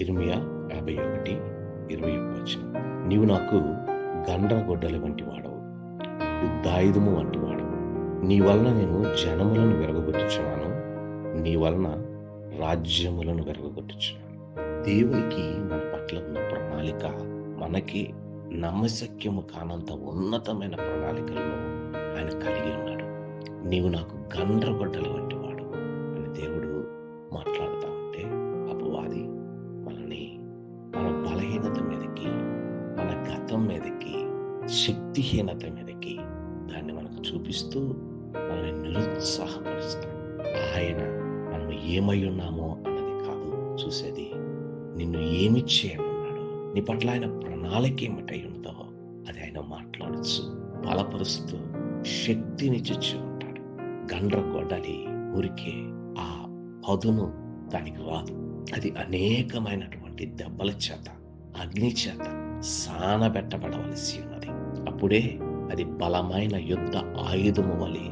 ఇర్మియా 51:21. నీవు నాకు గండ్రగొడ్డలి వంటి వాడవు, యుద్ధాయుధము వంటి వాడవు. నీ వలన నేను జనములను విరగొట్టుచున్నాను, నీ వలన రాజ్యములను విరగొట్టుచున్నాను. దేవునికి మన పట్ల ఉన్న ప్రణాళిక మనకి నమ్మశక్యము కానంత ఉన్నతమైన ప్రణాళికలను ఆయన కలిగి ఉన్నాడు. నీవు నాకు గండ్రగొడ్డలి వంటి వాడు అని దేవుడు మాట్లాడుతూ ఉంటే, అపవాది మనని మన బలహీనత మీదకి, మన గతం మీదకి, శక్తిహీనత మీదకి దాన్ని మనకు చూపిస్తూ మనల్ని నిరుత్సాహపరుస్తాడు. ఆయన మనం ఏమై ఉన్నామో అన్నది కాదు చూసేది, నిన్ను ఏమి చేయనున్నాడో, నీ పట్ల ఆయన ప్రణాళిక ఏమిటై ఉందో అది ఆయన మాట్లాడచ్చు, బలపరుస్తూ శక్తినిచ్చి ఉంటాడు. గండ్రగొడ్డలి ఊరికే ఆ పదును దానికి రాదు. అది అనేకమైనటువంటి దెబ్బల చేత, అగ్ని చేత సానబెట్టబడవలసి ఉన్నది. అప్పుడే అది బలమైన యుద్ధ ఆయుధము వలె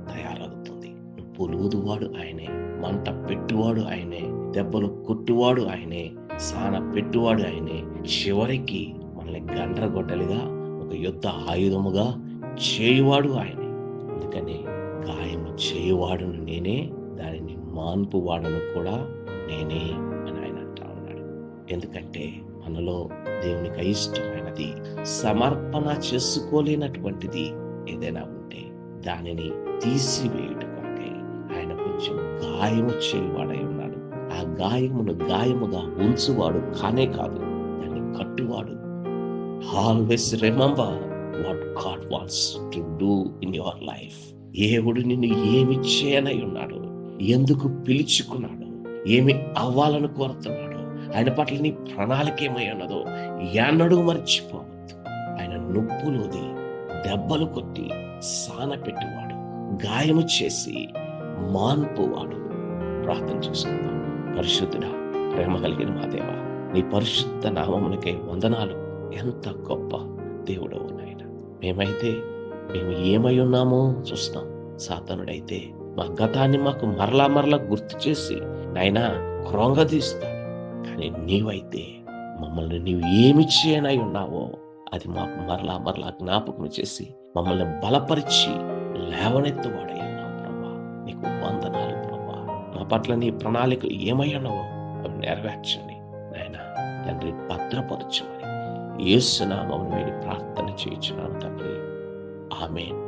తయారవుతుంది. పొలుదువాడు ఆయనే, మంట పెట్టువాడు ఆయనే, దెబ్బలు కొట్టువాడు ఆయనే, సాన పెట్టువాడు ఆయనే. చివరికి మనల్ని గండ్రగొడ్డలిగా ఒక యుద్ధ ఆయుధముగా చేయువాడు ఆయనే. అందుకని గాయము చేయువాడును నేనే, దానిని మాన్పువాడను కూడా నేనే అని ఆయన అంటా ఉన్నాడు. ఎందుకంటే మనలో దేవునికి అయిష్టమైనది, సమర్పణ చేసుకోలేనటువంటిది ఏదైనా ఉంటే దానిని తీసివేయుట కొరకై ఆయన కొంచెం గాయము చేయువాడై ఉన్నాడు. ఆ గాయమును గాయముగా ఉంచువాడు కానే కాదు, దాన్ని కట్టువాడు. Always remember what God wants to do in your life. దేవుడు నిన్ను ఏమి చేయనై ఉన్నాడు, ఎందుకు పిలుచుకున్నాడు, ఏమి అవ్వాలని కోరుతున్నాడు, ఆయన పట్ల నీ ప్రణాళిక ఏమై ఉన్నదో ఎన్నడూ మర్చిపోవద్దు. ఆయన నొప్పులోది, దెబ్బలు కొట్టి సాన పెట్టేవాడు, గాయము చేసి మాన్పువాడు. ప్రార్థన చేసుకుందాం. పరిశుద్ధుడా, ప్రేమ కలిగిన మా దేవా, నీ పరిశుద్ధ నామమునకే వందనాలు. ఎంత గొప్ప దేవుడవు నాయన. మేము ఏమై ఉన్నామో చూస్తాం. సాతానుడైతే మా గతాన్ని మాకు మరలా గుర్తు చేసి నాయనా క్రొంగదీస్తాడు. కానీ నీవైతే మమ్మల్ని నీవు ఏమి చేయనై ఉన్నావో అది మాకు మరలా జ్ఞాపకం చేసి మమ్మల్ని బలపరిచి లేవనెత్తువాడై ఉన్నావు ప్రభా. నీకు వందనాలు ప్రభా. మా పట్ల నీ ప్రణాళికలు ఏమై ఉన్నావో అవి నెరవేర్చండి నాయన తండ్రి, భద్రపరచమని యేసు నామమున వేడి ప్రార్థన చేయుచున్నాను తండ్రి. ఆమేన్.